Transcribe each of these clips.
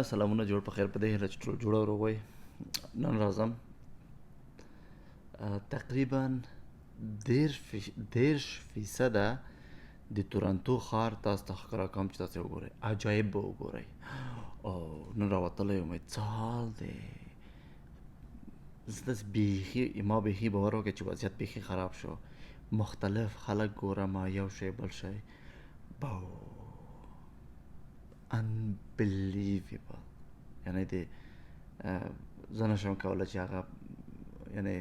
سلامونه جوړ په خیر په دې هیله چې ټول جوړ او روغ وئ. نن راځم تقریبا 10% د تورنټو ښار تاسو ته ښکاره کوم چې تاسو وګورئ، عجایب به وګورئ. او نن راوتلی یم څال دی، زه داسې بیخي ما بیخي باور وکړئ چې وضعیت بیخي خراب شو. مختلف خلک ګورم، یو شی بل شی unbelievable. یعنی د زه نشم کولی چې هغه یعنی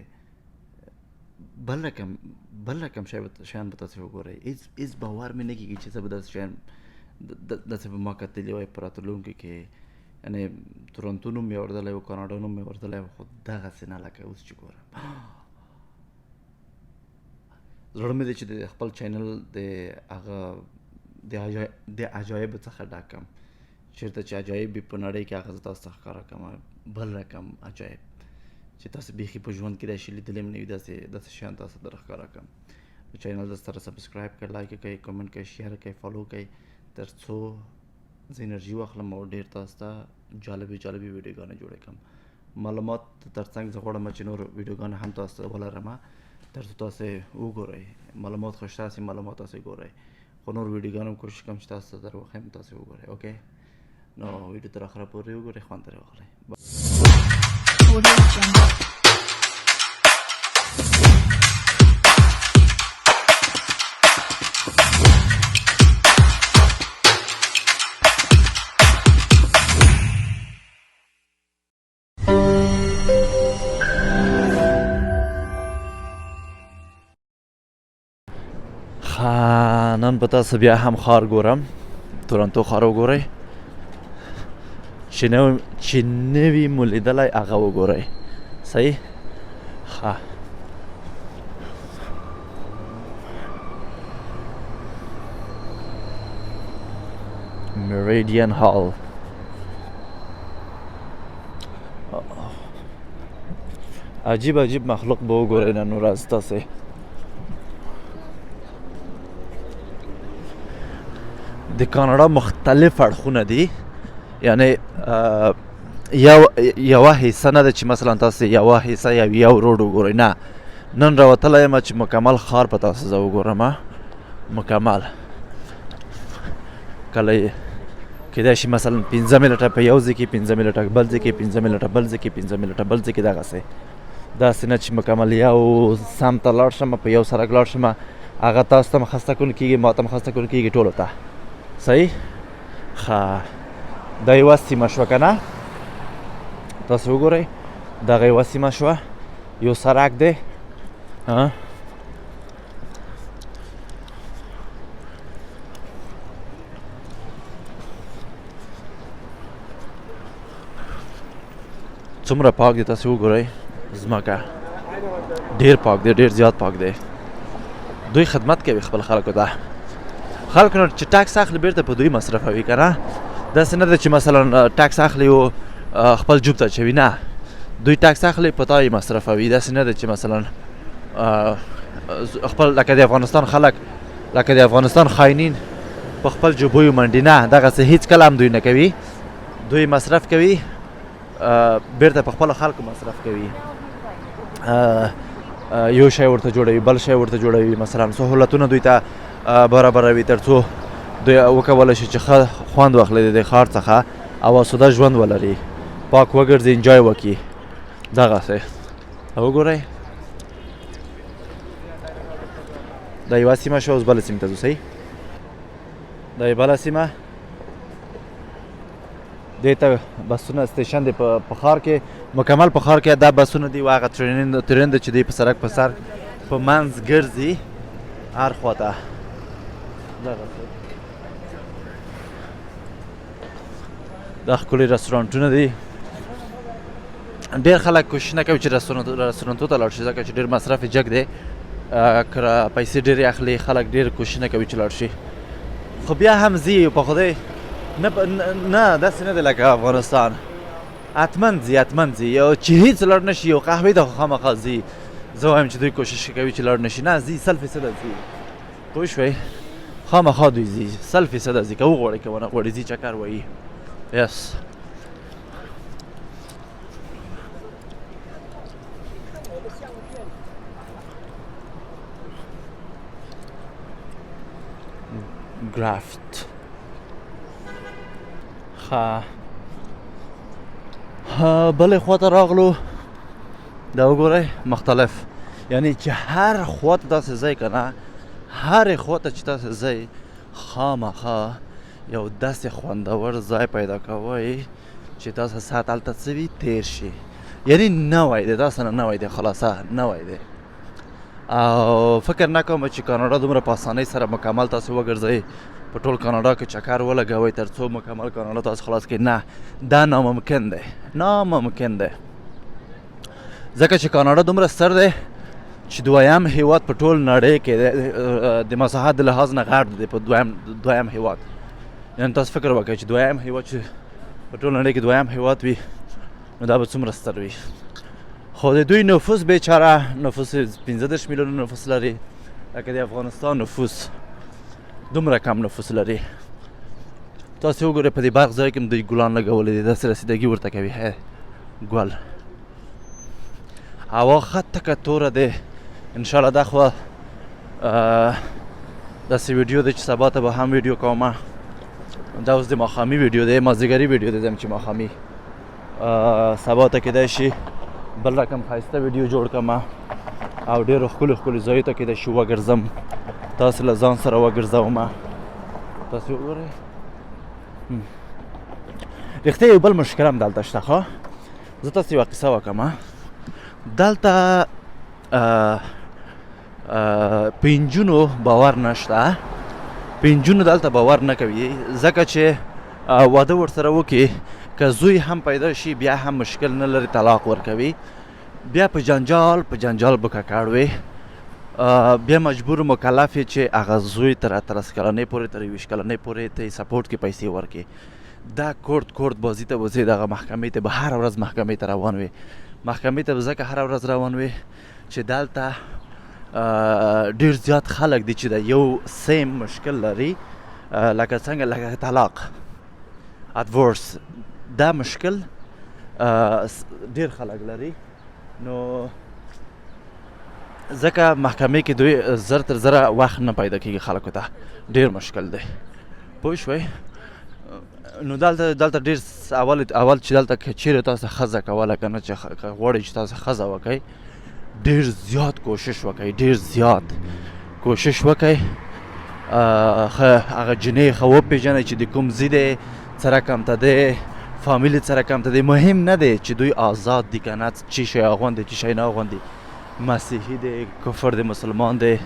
بل رقم شیان به تاسې وګورئ. هېڅ باور مې نه کېږي چې زه به داسې شیان داسې به ما کتلي وای په راتلونکي کې. یعنی تورنټو نوم مې اورېدلی و، کاناډا نوم مې اورېدلی و، خو دغسې نه لکه اوس چې ګورم. زړه مې دی چې د خپل چینل د هغه د عجایبو څخه ډک کړم، چېرته چې عجایب وي په نړۍ کې هغه زه تاسو ته ښکاره کړم. بل رقم عجایب چې تاسو بیخي په ژوند کې داسې لیدلی هم نه وي، داسې شیان تاسو ته ښکاره کړم. نو چینل د سره سبسکرایب کړئ، لایک یې کړئ، کمنټ کړئ، شیر کړئ، فالو کړئ، تر څو زه انرژي واخلم او ډېر تاسو ته جالبې ویډیوګانې جوړې کړم. معلومات تر څنګ زه غواړم چې نور ویډیوګانې هم تاسو ته ولرم، تر څو تاسو وګورئ. معلومات خو شته، هسې معلومات تاسو ګورئ، خو نور ویډیوګانې هم کوشش کوم چې تاسو ته در وښیم، تاسو وګورئ. اوکې، نو ویډیو تر اخره پورې وګورئ، خوند ترې واخلئ. نن به تاسو بیا هم ښار ګورم، تورنټو ښار وګورئ، چې نوي مو لیدلی هغه وګورئ. صحیح؟ ښه، میریډین هال. عجیب مخلوق به وګورئ نن ورځ تاسې. د کاناډا مختلف اړخونه دي، یعنی یوه حصه نه ده چې مثلا تاسې یوه حصه یا یو روډ وګورئ، نه. نن راوتلی یم چې مکمل ښار په تاسو زه وګورم، مکمل. کله کیدای شي مثلا 15 منټه په یو ځای کې، 15 منټه بل ځای کې، 15 منټه بل ځای کې، 15 منټه بل ځای کې، دغسې. داسې نه چې مکمل یو سم ته لاړ شم، په یو سړک لاړ شم، هغه تاسو ته هم خسته کون کېږي، ما ته هم خسته کون کېږي، ټولو ته. صحیح؟ ښه، دا یوه سیمه شوه که نه؟ تاسو وګورئ، دغه یوه سیمه شوه، یو سړک دی. څومره پاک دی تاسو وګورئ، ځمکه ډېر پاک دی، ډېر زیات پاک دی. دوی خدمت کوي خپل خلکو ته. خلک نو چې ټکس اخلي بیرته په دوی مصرفوي که نه؟ داسې نه ده چې مثلا ټکس اخلي او خپل جوب ته اچوي، نه. دوی ټکس اخلي په تا یې مصرفوي. داسې نه ده چې مثلا خپل لکه د افغانستان خلک، لکه د افغانستان خاینین په خپل جوبیو منډي، نه. دغسې هېڅ کله هم دوی نه کوي. دوی مصرف کوي، بیرته په خپلو خلکو مصرف کوي. یو شی ورته جوړوي، بل شی ورته جوړوي، مثلا سهولتونه دوی ته برابروي تر څو دوی وکولی شي چې ښه خوند واخلي د ښار څخه او آسوده ژوند ولري، پاک وګرځي، انجوی وکړي. دغسې وګورئ، دا یوه سیمه شوه. اوس بله سیمې ته ځو. صحیح؟ دا یې بله سیمه، دې ته بسونه سټیشن دی په ښار کې، مکمل په ښار کې دا بسونه دي. هغه ټرین دی چې دی په سړک په سر په منځ ګرځي هر خوا ته. دا ښکلي رستورانټونه دي. ډېر خلک کوشش نه کوي چې رستورانټو ته لاړ شي، ځکه چې ډېر مصرف یې جګ دی، پیسې ډېرې اخلي. خلک ډېر کوشش نه کوي چې لاړ شي، خو بیا هم ځي په خدای. نه داسې نه دی لکه افغانستان. حتمن ځي، یو چې هېڅ لاړ نه شي، یو قهوې ته خو خامخا ځي. زه وایم چې دوی کوشش کوي چې لاړ نه شي، نه ځي، 100% ځي. پوه شوئ؟ خامخا دوی ځي، 100% ځي، که وغواړئ که ونه غواړئ ځي، چکر وهي. یس، گرافت. بلې خوا ته راغلو، دا وګورئ مختلف، یعنی چې هر خوا ته تاسې ځئ که نه، هرې خوا ته چې تاسې ځئ خامخا یو داسې خوندور ځای پیدا کوئ چې تاسو ساعت هلته څه وي تېر شي، یعنی نوی دی، تاسو نه نوی دی، خلاصه نوی دی. او فکر نه کوم چې کاناډا دومره په اسانۍ سره مکمل تاسو وګرځئ په ټول کاناډا کې چکر ولګوئ تر څو مکمل کاناډا تاسو خلاص کړئ. نه، دا ناممکن دی، ناممکن دی، ځکه چې کاناډا دومره ستر دی چې دویم هیواد په ټول نړۍ کې د مساحت د لحاظ نه غټ دی، په دویم هیواد. یعنې تاسو فکر وکړئ چې دویم هیواد چې په ټول نړۍ کې دویم هیواد وي نو دا به څومره ستر وي. خو د دوی نفوس بیچاره نفوس 15 میلیونه نفوس لري، لکه د افغانستان نفوس دومره کم نفوس لري. تاسې وګورئ په دې برق ځای کې هم دوی ګلان لګولی دي، داسې رسیدګي ورته کوي ګل. هوا ښه تکه توره دی. انشاءالله دا خو داسې ویډیو دی چې سبا ته به هم ویډیو کومه. دا اوس د ماښامي ویډیو دی، مازدیګري ویډیو دی، ځم چې ماښامي سبا ته کیدای شي بل رقم ښایسته ویډیو جوړ کړم او ډېرو ښکلو ښکلو ځایو ته کیدای شي وګرځم، تاسو له ځان سره وګرځوم. تاسو وګورئ رښتیا یو بل مشکل هم دلته شته. ښه زه تاسو یوه قصه وکړم. دلته په نجونو باور نشته، په نجونو دلته باور نه کوي، ځکه چې واده ورسره وکړي که زوی هم پیدا شي بیا هم مشکل نه لري، طلاق ورکوي، بیا په جنجال به ککړ وي، بیا مجبور مکلف یې چې هغه زوی تر 18 کلنۍ پورې تر 20 کلنۍ پورې ته یې سپورټ کې پیسې ورکړي. دا کورټ بازي ته به ځې، دغه محکمې ته به هره ورځ محکمې ته روان وي، محکمې ته به ځکه هره ورځ روان وي چې دلته ډېر زیات خلک دي چې د یو سیم مشکل لري، لکه څنګه لکه طلاق ادورس، دا مشکل ډېر خلک لري. نو ځکه محکمې کې دوی زر تر زره وخت نه پیدا کېږي خلکو ته، ډېر مشکل دی. پوه شوئ؟ نو دلته ډېر اول چې دلته که چیرې تاسو ښځه کوله که نه، چې غواړئ چې تاسو ښځه وکئ، ډېر زیات کوشش وکئ، ډېر زیات کوشش وکئ هغه جنۍ ښه وپېژنئ چې د کوم ځای دی، څه رقم ته دی، فامیل څه رقم ته دی. مهم نه دی چې دوی آزاد دي که نه، چی شی اغوندي چی شی نه اغوندي، مسیحي دی کفر دی مسلمان دی،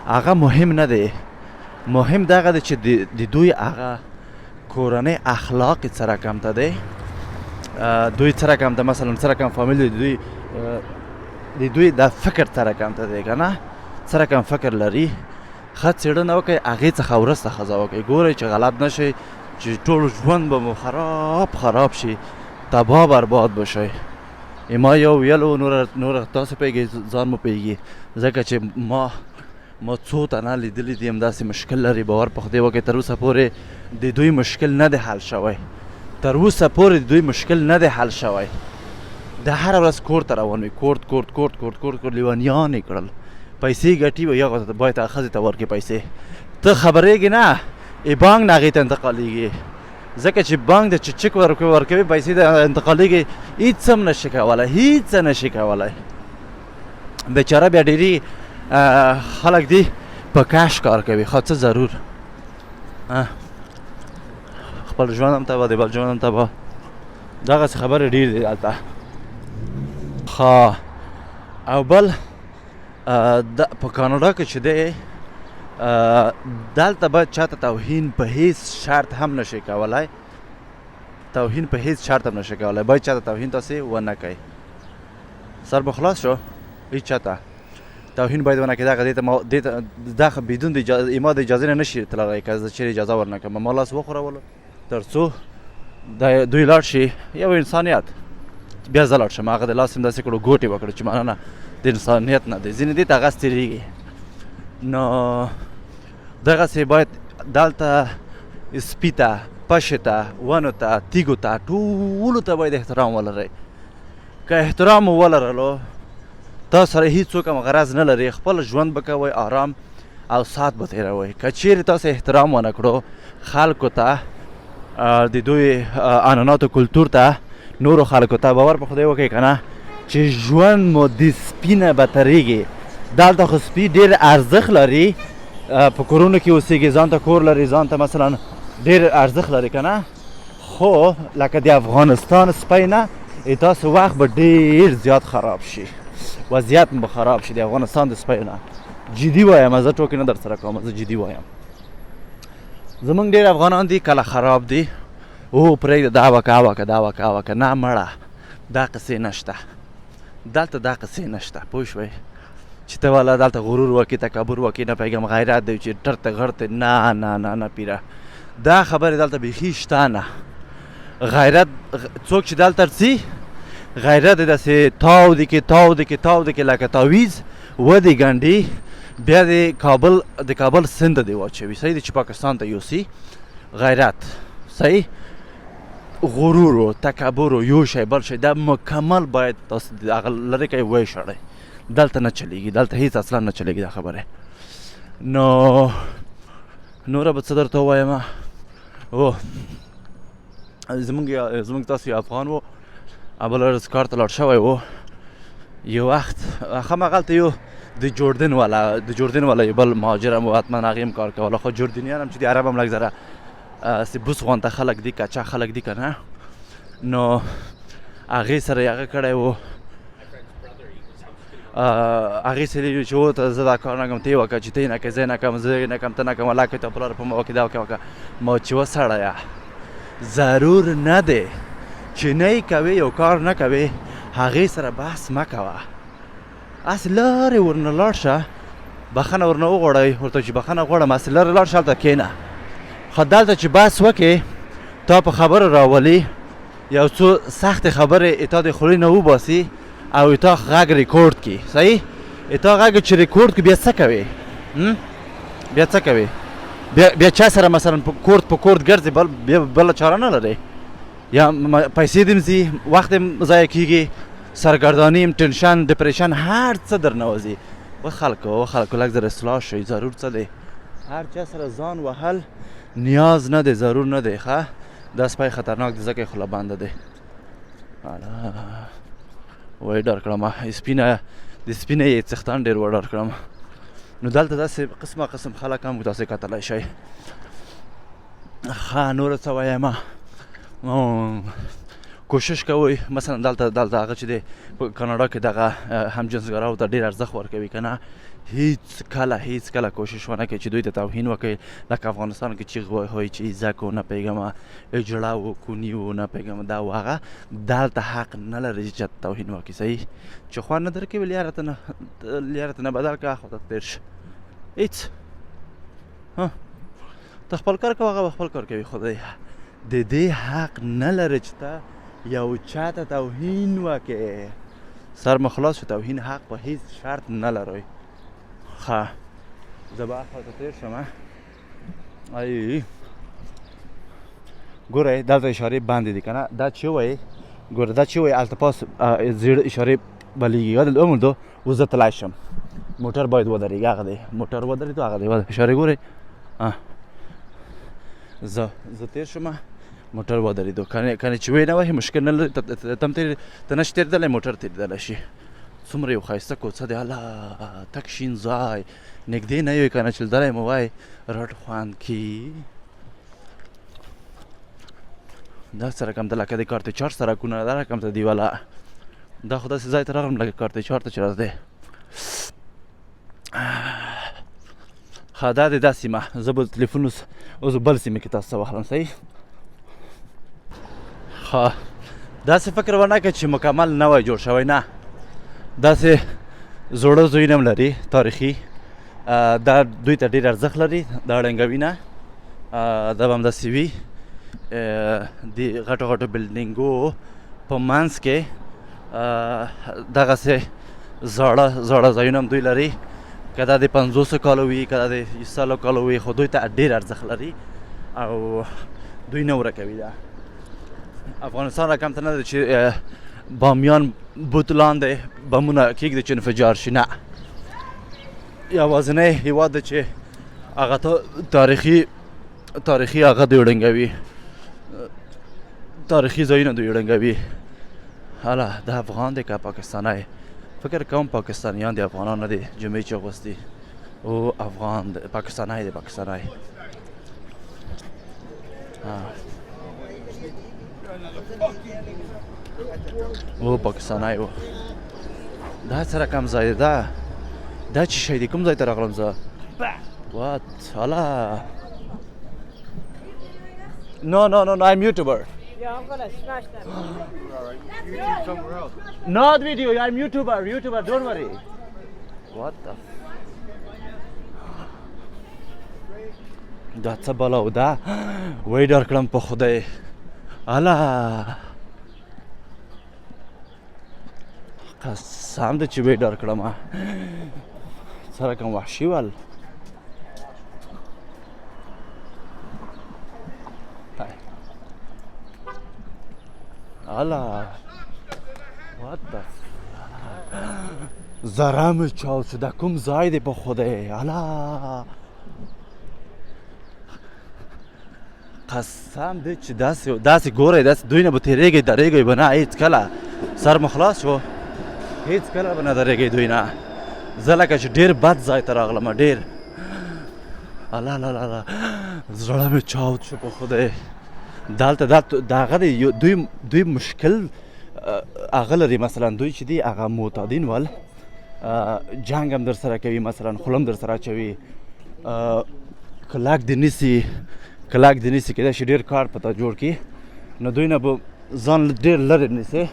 هغه مهم نه دی. مهم دغه دی چې د دوی هغه کورنۍ اخلاق څه رقم ته دی، دوی څه رقم ته، مثلا څه رقم فامیل دی، دوی د فکر څه رقم ته دی که نه، څه رقم فکر لري. ښه څېړنه وکئ، هغې څخه وروسته ښځه وکئ، ګورئ چې غلط نه شئ، چې ټول ژوند به مو خراب شي، تباه برباد بشئ. ما یو ویلو، نور تاسو پوهېږئ، ځان مو پوهېږي، ځکه چې ما څو تنه لیدلي دي همداسې مشکل لري. باور په خدای وکړئ تر اوسه پورې د دوی مشکل نه دی حل شوی، تر اوسه پورې د دوی مشکل نه دی حل شوی. د هره ورځ کور ته روان وي، کورټ لیونیان یې کړل، پیسې ګټي وي، یا باید هغه ښځې ته ورکړي پیسې. ته خبرېږې نه، بانک نه هغې ته انتقالېږي، ځکه چې بانک د چک ورکوي پیسې ته انتقالېږي، هېڅ هم نشي کولی، هېڅ نشي کولی. بیچاره بیا ډېرې خلک دي په کاش کار کوي. خو څه ضرور خپل ژوند هم تباه، د بل ژوند هم تباه، دغسې خبرې ډېر دي دلته. او بل په کاناډا کې چې دی، دلته باید چاته توهین په هیڅ شرط هم نشي کولی، توهین په هیڅ شرط هم نشي کولی، باید چاته توهین تاسې ونه کوئ. سر به خلاص شو، هیڅ چاته توهین باید ونه کړئ. دې ته دا بدون ما د اجازې نه نشي تللی که زه چیرې اجازه ورنه کړم. ما لاس وښورولو تر څو دوی لاړ شي، یو انسانیت، بیا زه لاړ شم. هغه د لاس هم داسې کړو، ګوټې وکړو چې نه د انسانیت نه دی، ځینې دې ته هغه تېرېږي. نو دغسې باید دلته سپي ته، پشې ته، ونو ته، تیږو ته، ټولو ته باید احترام ولرئ. که احترام مو ولرلو، تاسو سره هېڅوک هم غرض نه لري، خپل ژوند به کوئ آرام، او سات به تېروئ. که چیرې تاسو احترام ونه کړو خلکو ته، د دوی عنعناتو کلتور ته، نورو خلکو ته، باور په خدای وکړئ که نه چې ژوند مو د سپي نه بدترېږي. دلته خو سپي ډېر ارزښت لري، په کورونو کې اوسېږي، ځان ته کور لري، ځان ته مثلا ډېر ارزښت لري که نه، خو لکه د افغانستان سپی نه تاسو وخت به ډېر زیات خراب شي، وضعیت به خراب شي د افغانستان د سپیو نه. جدي وایم، زه ټوکې نه در سره کوم، زه جدي وایم. زمونږ ډېر افغانان دي کله خراب دي، او پرېږده دا وکړه وکړه دا وکړه وکړه، نه مړه دا قصې نشته، دلته دا قصې نشته. پوه شوئ چې ته والا دلته غرور وکړې، تکبر وکړې، نه پوهېږم غیرت دی چې ټرته غرته، نه نه نه نه پیره، دا خبرې دلته بیخي شته نه. غیرت څوک چې دلته ځي غیرت یې داسې تاو دی کې تاو دی کې تاو دی کې لکه تاویز ودې ګنډي، بیا د کابل سند دی واچوي. صحیح دی چې پاکستان ته یوسي. غیرت صحیح، غرور و تکبر و یو شی بل شی دا مکمل باید تاسو هغه لرې کوئ ویې شړئ. دلته نه چلیږي، دلته هېڅ اصلا نه چلیږي دا خبرې. نو نوره به څه درته ووایم. او زمونږ تاسو یو افغان و، بله ورځ کار ته لاړ شوی و، یو وخت همغلته یو د جوردن والا یو بل مهاجر هم و، حتما هغې هم کار کوله، خو جوردنیان هم چې د عرب هم لږ ذره بوس غونته خلک دي، کچا خلک دي که نه، نو هغې سره یې هغه کړی و، هغې سره چې و ته زه دا کار نه کوم، ته یې وکړه، چې ته یې نه کوې زه یې نه کوم، زه یې نه کوم ته نه کوم، الله کوي ته پلار په ما وکړې دا وکړه. ما چې وسړیه ضرور نه دی چې نه یې کوې یو کار نه کوې هغې سره بحث مه کوه، هسې لرې ورنه لاړ شه، بخښنه ورنه وغواړئ، ورته چې بخښنه غواړم، هسې لرې لاړ شه هلته کښېنه. خو دلته چې بحث وکړې تا په خبره راولي، یو څو سختې خبرې تا د خولې نه وباسي او تا غږ ریکورډ کړي. صحیح، تا غږ چې ریکورډ کړي بیا څه کوې؟ بیا څه کوې؟ بیا چا سره مثلا کورت په کورت ګرځې، بیا بله چاره نه لرې، یا پیسې دې هم ځي، وخت هم ضایع کېږي، سرګرداني هم، ټینشن، ډپریشن، هر څه درنه وځي. وخلکو لږ زر اصلاح شئ، ضرور څه دی، هر چا سره ځان وهل نیاز نه دی، ضرور نه دی. ښه دا سپی خطرناک دی ځکه یې خوله بنده دی. وایي ډر کړم د سپي نه یې څښتن ډېر وډر کړم. نو دلته داسې قسم خلک هم تاسې کتلی شئ. ښه نوره څه وایم، کوشش کوئ مثلا دلته هغه چې دی په کاناډا کې دغه همجنسګراو ته ډېر ارزښت ورکوي که نه، هیڅ کله کوشش ونه کوي چې دوی ته توهین وکړي، لکه افغانستان کې چیغ وهي چې ایزک و، نه پوهېږم اجړه و، کوني و، نه پوهېږم دا و هغه، دلته حق نه لري چې چاته توهین وکړي. صحیح، چې خوند نه درکوي لیاره ته نه بدل کړه، خو ته تېر شه، هېڅ ته خپل کار کوه، هغه به خپل کار کوي. خدای د دې حق نه لري چې ته یو چا ته توهین وکړې. سر مو خلاص شو، توهین حق په هیڅ شرط نه لرئ. ښه زه به اخواته تېر شم. ګورئ دلته اشارې بندې دي که نه، دا چې ووایي ګوره دا چې ووایي هلته پاس زیړه اشارې بلیږي، دلته وموندو اوس زه تلی شم، موټر باید ودرېږي، هغه دی موټر ودرېدو، هغه دی اشارې ګورئ، زه تېر شم، موټر ودرېدو، کنې چې وی نه وهي مشکل نه لري، ته نشي تېرېدلی، موټر تېرېدلی شي. څومره یو ښایسته کوڅه دی، الله تک شین ځای، نږدې نه یو که نه چې لیدلی مو وایي رټ خوند کي. دا څه رقم ته لکه د کارتچار سرکونه دا رقم ته دي والا، دا خو داسې ځای ته راغلم لکه کارتچار ته چې راځدی. ښه دا دی دا سیمه، زه به تلیفون اوس بل سیمه کې تاسو ته واخلم. صحیح، ښه داسې فکر ونه کړه چې مکمل نوی جوړ شوی، نه داسې زوړه ځایونه هم لري تاریخي، دا دوی ته ډېر ارزښت لري، دا ړنګوي نه، دا به همداسې وي. د غټو بلډینګو په منځ کې دغسې زاړه ځایونه هم دوی لري، که دا د 500 کالو وي، که دا د 100 کالو وي، خو دوی ته ډېر ارزښت لري او دوی نه ورکوي. دا افغانستان رقم ته نه دی چې بامیان بوت لاندې بمونه کېږدي چې انفجار شي، نه، یوازینی هېواد دی چې هغه تاریخي هغه دوی ړنګوي، تاریخي ځایونه دوی ړنګوي. هله د افغان دی که پاکستانی؟ فکر کوم پاکستانیان دی، افغانان نه دی. جمعې چې اغوستي او افغان دی، پاکستانی دی، پاکستانی. او پاکستانی و. دا څه رقم ځای دی؟ دا چې شی دی؟ کوم ځای ته راغلم زه؟ وات هله No, I'm YouTuber. Yeah, I'm gonna smash that. YouTube somewhere else. Not video, I'm YouTuber, don't worry. What the دا څه بلاو ده؟ وای ډار کړم په خدای. اله قسم دی چې وای ډار کړم. څه رقم وحشي ول. اله what the زره مې چاو شو. دا کوم ځای دی په خدای؟ اله قسم دی چې داسې ګورئ، داسې دوی نه به تېرېږئ درېږئ به نه هېڅ کله. سر مو خلاص شو، هېڅ کله به نه درېږئ دوی نه. زه لکه چې ډېر بد ځای ته راغلم، ډېر. الله الله زړه مې چاود شو په خدای. دلته د هغه دی دوی مشکل هغه لري. مثلا دوی چې دي هغه معتادین ول، جنګ هم در سره کوي، مثلا خوله هم در سره اچوي، کلاک دې نیسي کېدای شي ډېر کار په تا جوړ کړي، نو دوی نه به ځان ډېر لرې نیسي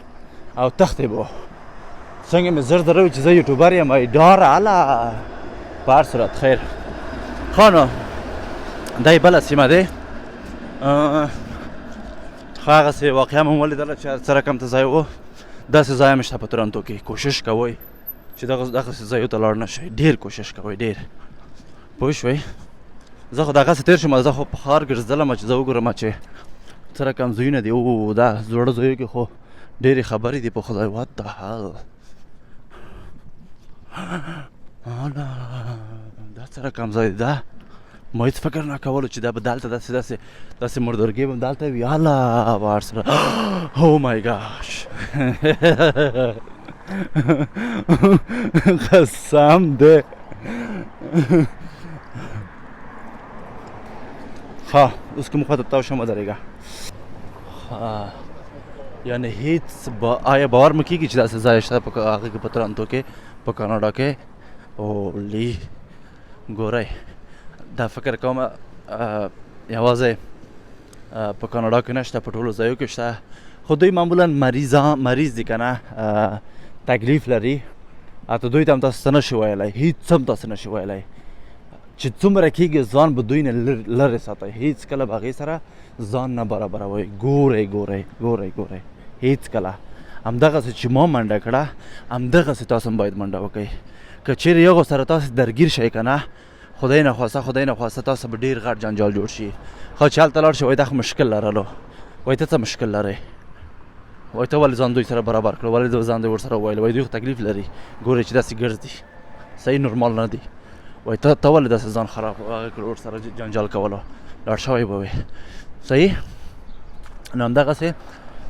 او تښتې به. څنګه مې زر دروي چې زه یوټیوبر یم، ډار هله په هر صورت خیر. ښه نو دا یې بله سیمه دی. هغسې واقعه مې ولیدله چې څه رقم ته ځای و. داسې ځای هم شته په تورنتو کې. کوشش کوئ چې دغسې ځایو ته لاړ نه شئ، ډېر کوشش کوئ، ډېر. پوه شوئ؟ زه خو دغسې تېر شوم، زه خو په ښار ګرځېدلم چې زه وګورم چې څه رقم ځایونه دي. او دا زوړه ځایو کې خو ډېرې خبرې دي په خدای. what the hell دا څه رقم ځای دی؟ دا ما هېڅ فکر نه کولو چې دا به دلته داسې مردرګۍ به دلته وي. هله به هر سره او مای ګاش قسم دی. ښه اوس کوم خواته تاو شم ودرېږه. یعنې هېڅ آیا باور مې کېږي چې داسې ځای شته په هغه کې په تورنتو کې په کاناډا کې؟ اولی ګورئ دا فکر کوم یوازې په کاناډا کې نشته، په ټولو ځایو کې شته. خو دوی معمولا مریض دي که نه، تکلیف لري. حتی دوی ته هم تاسو څه نشئ ویلی، هېڅ هم تاسو نشئ ویلی چې څومره کېږي ځان به دوی نه لرې ساتئ. هېڅ کله به هغې سره ځان نه برابروئ. ګورئ هېڅ کله. همدغسې چې ما منډه کړه همدغسې تاسو هم باید منډه وکئ. که چیرې یو سره تاسو درګیر شئ که نه، خدای نخواسته تاسو به ډېر غټ جنجال جوړ شي. خو چې هلته لاړ شئ وایي دا خو مشکل لرلو. وایي ته څه مشکل لرئ؟ وایي ته ولې ځان دوی سره برابر کړو؟ ولې ځان دوی ورسره وویل؟ وایي دوی خو تکلیف لري، ګورئ چې داسې ګرځي، صحیح نورمال نه دي. وایي ته ولې داسې ځان خراب هغه کړو ورسره جنجال کولو؟ لاړ شوی به وي. صحیح. نو همدغسې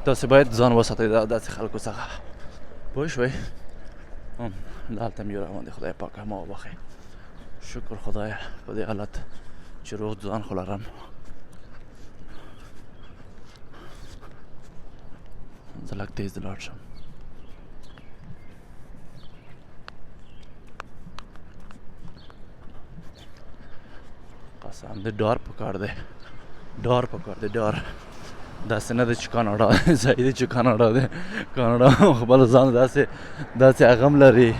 تاسې باید ځان وساتئ داسې خلکو څخه. پوه شوئ؟ دلته مې یو روان دی، خدای پاکه ما وبخئ. شکر خدایه په دې حالت چې روغ ځان خو لرم. زه لږ تیز لاړ شم. قسم دی ډار پکار دی، ډار. داسې نه دی چې کاناډا ځای دی چې کاناډا دی. کاناډا خپله ځان داسې هغه هم لري،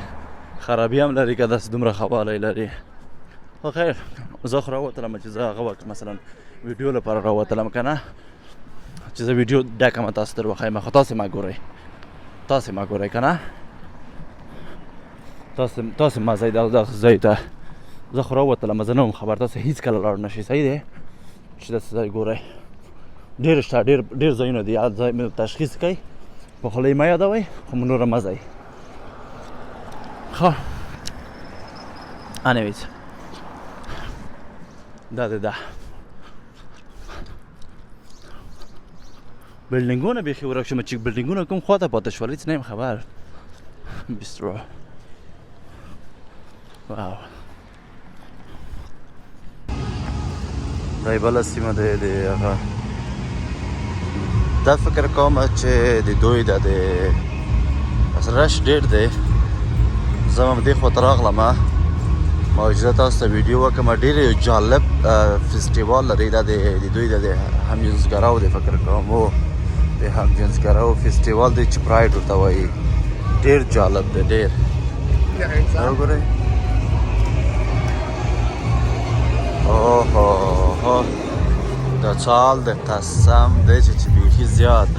خرابي هم لري، که داسې دومره ښه والی لري. خو خیر زه خو راوتلم چې زه هغه وخت مثلا ویډیو لپاره راوتلم که نه، چې زه ویډیو ډکم تاسو در وښیم. خو تاسې ما ګورئ که نه، تاسې ما ځئ دغه ځای ته. زه خو راوتلم، زه نه وم خبر. تاسې هېڅ کله لاړ نه شئ، صحیح دی چې داسې ځای ګورئ. ډېر شته، ډېر ځایونه دي. هر ځای مې تشخیص کوئ، په خوله یې مه یادوئ، خو نوره مه ځئ. ښه anyways دا بلډینګونه بیخي ورک شوم چې بلډینګونه کوم خواته پاتې شول هېڅ نه یم خبر بسترو واو دا یې بله سیمه دی د هغه دا فکر کوم چې د دوی د رش ډېر دی زه هم دې خواته راغلم ما اجازه تاسو ته ویډیو وکړم ډېر یو جالب فیسټیوال لري دا د دوی د همجنسګراو دی فکر کوم و د همجنسګراو فیسټیوال دی چې پراید ورته وایي ډېر جالب دی ډېر وګورئ اوه دا چال د قسم دی چې بیخي زیات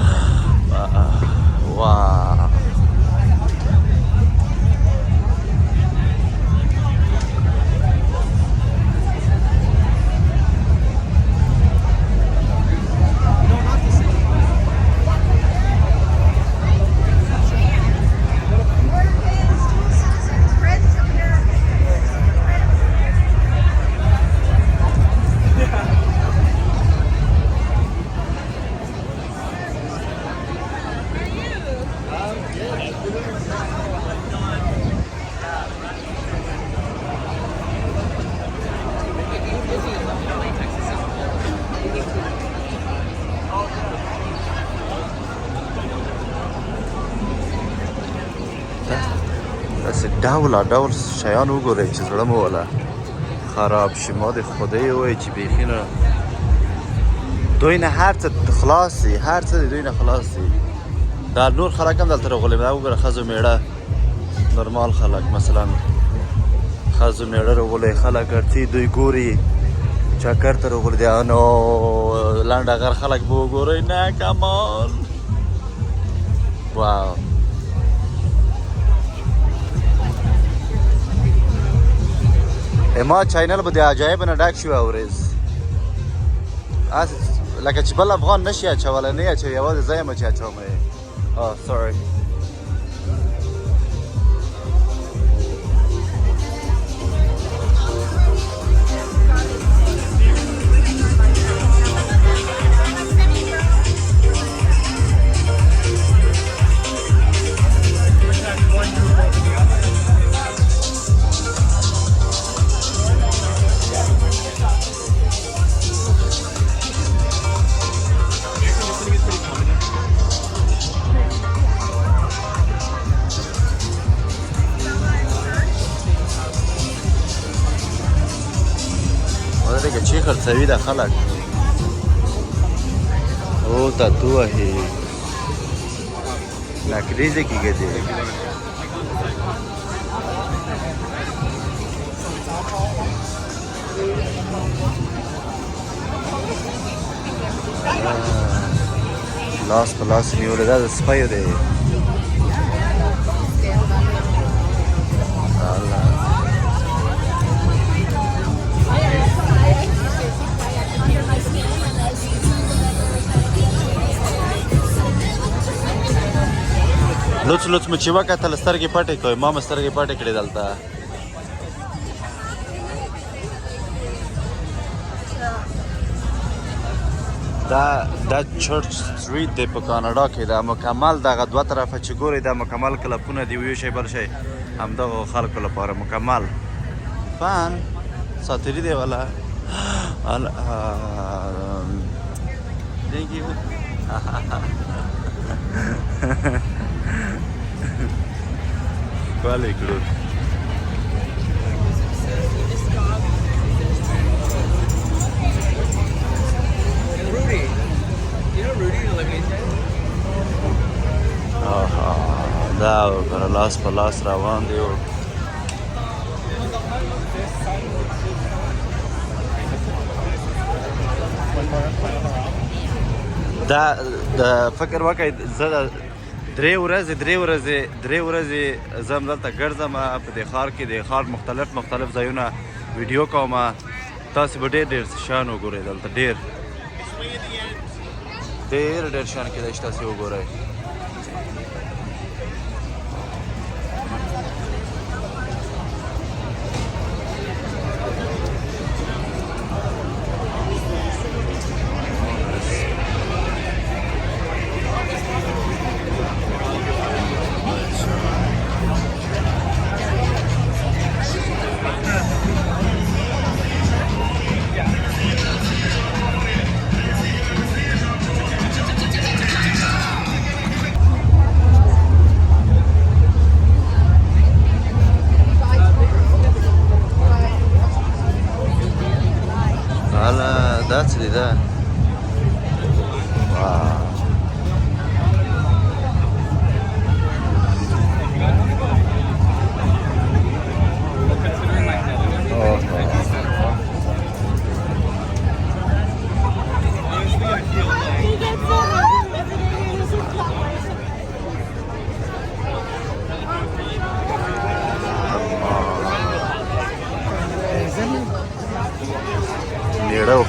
واه ډول شیان وګورئ چې زړه مو ولا خراب شي ما د خدای وایي چې بیخي نه دوی نه هر څه خلاص دي هر څه د دوی نه خلاص دي دا نور خلک هم دلته راغلي دا وګوره ښځو میړه نورمال خلک مثلا ښځو میړه راغلي خلک ارتي دوی ګوري چکر ته راغلي دي نو لنډه غر خلک به وګورئ نه کمان واو ما چینل به د عجایب نه ډک شوی ورځ لکه چې بل افغان نشي اچولی نه یې اچوي یوازې زه یم چې اچوم یې سوري چی خرڅوي دا خلک او تاتو وهي نکریزه کیږي دي لاس په لاس نیولې دا د سپایو دی لوڅ مې چې وکتل سترګې پټې کوي ما مې سترګې پټې کړې دلته دا چرچ سټریټ دی په کاناډا کې دا مکمل دغه دوه طرفه چې ګورئ دا مکمل کلپونه دي یو شی بل شی همدغو خلکو لپاره مکمل فن ساتري دی والا Thank you. Vale, cruz. Rudy. You know Rudy, the lemonade stand? Da, per las روان دی دا فکر وکړئ زه درې ورځې زه هم دلته ګرځم په دې ښار کې د ښار مختلف ځایونه ویډیو کوم تاسې به ډېر شیان وګورئ دلته ډېر شیان کېدای شي تاسې وګورئ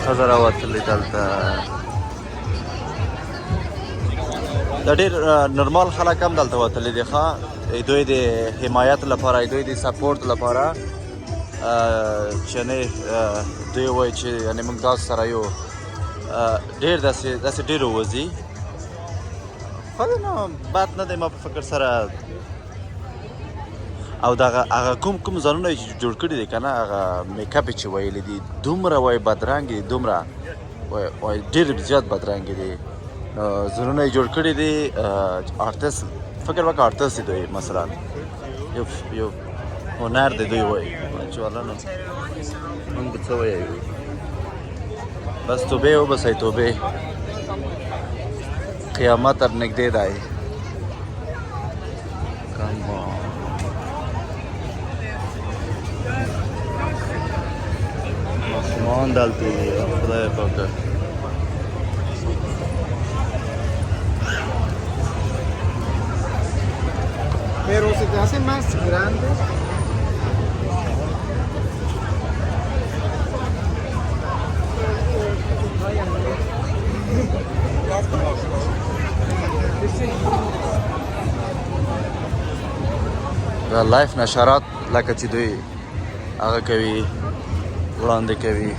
ښځه راوتلې دلته د ډېر نورمال خلک هم دلته وتلي دي ښه دوی د حمایت لپاره دوی د سپورټ لپاره چې نه دوی وایي چې یعنې موږ تاسو سره یو ډېر داسې ډېر وځي خو نه بد نه دی ما په فکر سره او دغه هغه کوم ځانونه چې جوړ کړي دي که نه هغه میکاپ یې چې ویلي دي دومره وایي بدرنګې دي دومره وایي ډېر زیات بدرنګې دي نو ځانونه یې جوړ کړي دي آرټسټ فکر وکړه آرټسټ دي دوی مثلا یو هنر دی دوی وایي چې والله نو موږ به څه وایو بس توبې وباسئ توبې قیامت ور نږدې دی ماشومان دلته دي خدای پاکه Pero se te hace más grande. دا لایف نشرات لکه چې دوی هغه کوي وړاندې کوي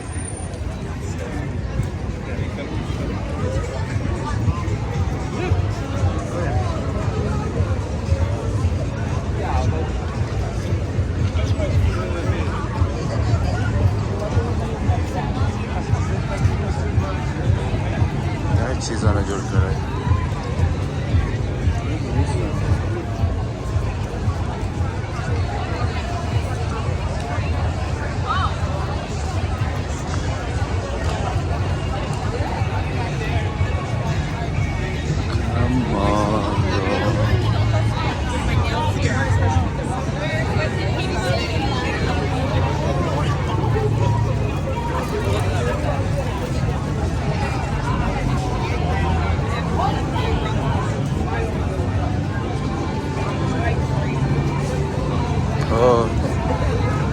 دا چیزونه جوړ کړی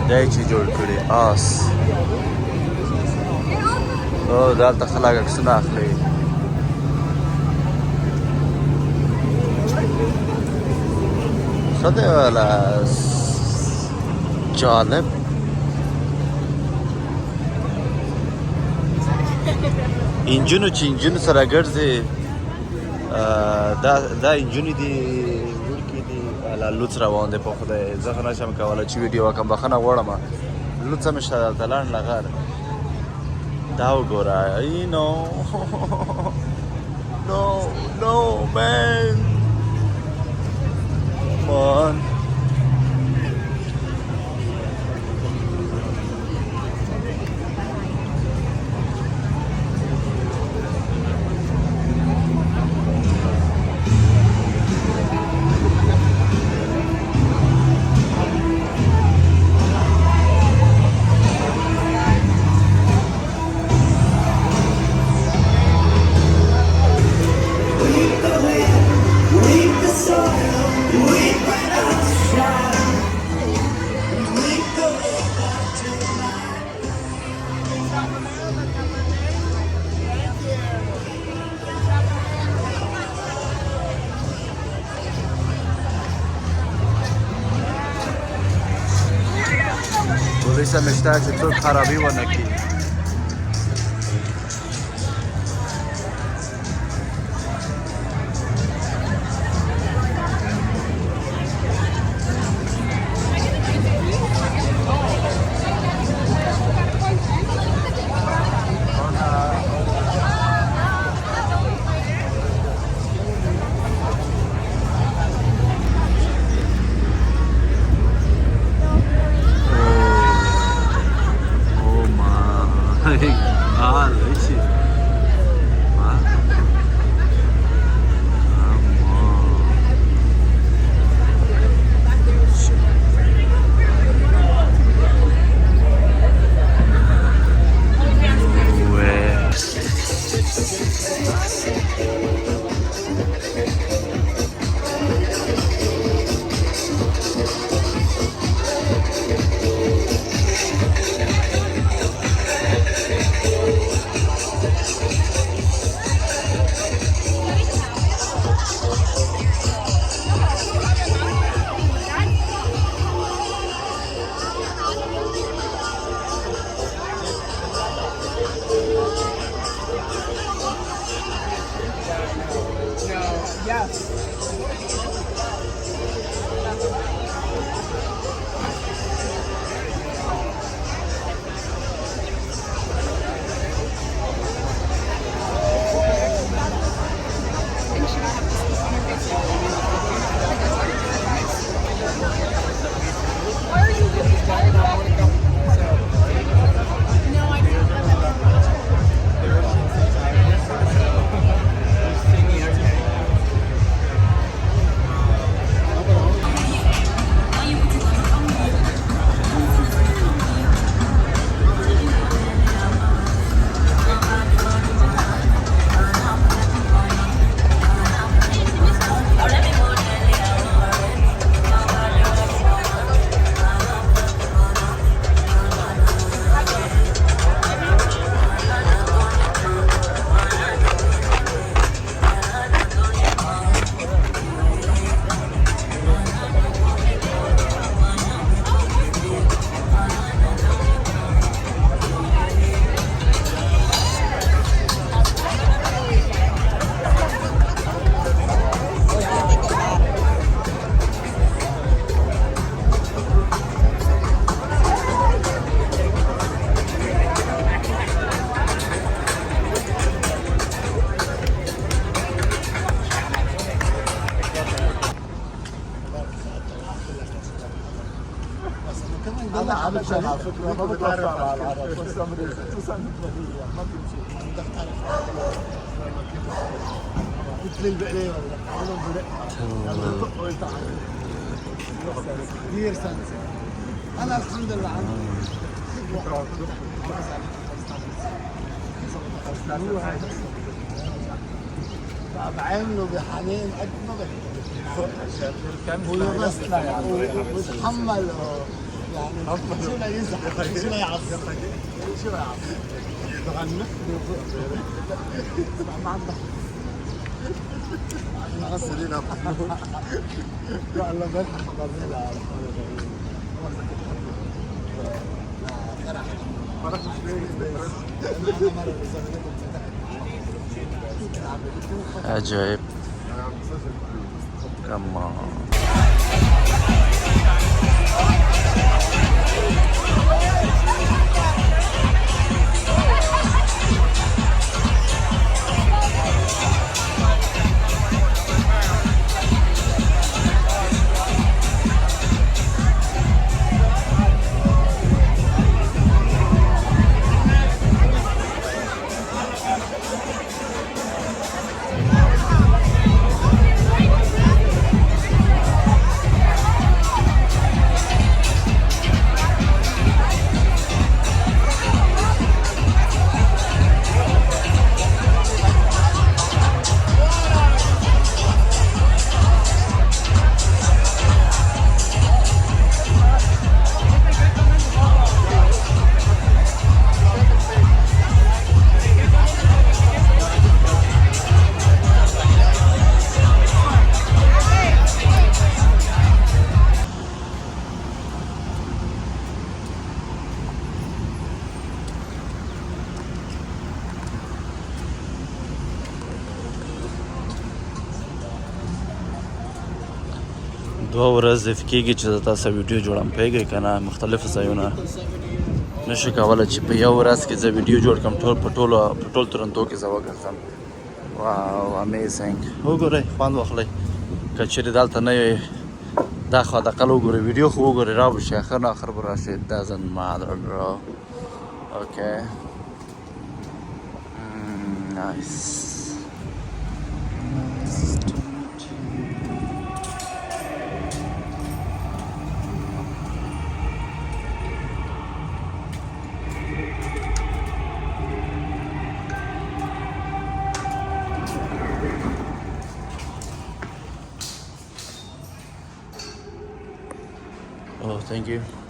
دی چې جوړ کړي آس دلته خلک عکسونه اخلي ښه دی والا جالب انجونو چې انجونو سره ګرځي دا انجونې دي وړکې دي لوڅ روان دی په خدای زه خو نشم کولی چې ویډیو وکړم بخښنه غواړم لوڅه مې شته دلته لنډ لغر دا وګوره نو man come on پولیس هم شته چې څوک خرابي ونه کړي Oh my انا عارف على فكره ما بتعرف على العرب بس خصوصا اللبنانيه ما بتمشي بدك تعرف مثل البقليه ولا عملهم برقه وانت كثير سنسه انا الحمد لله عندي بعمله بحنين قد ما بدك ويغسله يعني ويتحمل يعني شو لا يزعل شو لا يعصب شو لا يعصب تغنى ما عندك غسلين لا الله بلحق حضرنا فرق عجيب كمان دوه ورځې کېږي چې زه تاسو ویډیو جوړم پوهېږئ که نه مختلف ځایونه نشي کولی چې په یو ورځ کې زه ویډیو جوړ کړم په ټول تورنتو کې زه وګرځم واو امیزنګ وګورئ خوند واخلئ که چېرې دلته نه یې دا خوا دقل وګورئ ویډیو خو وګورئ را به شي اخر نه اخر به راشي doesn't matter bro okay nice Oh, thank you.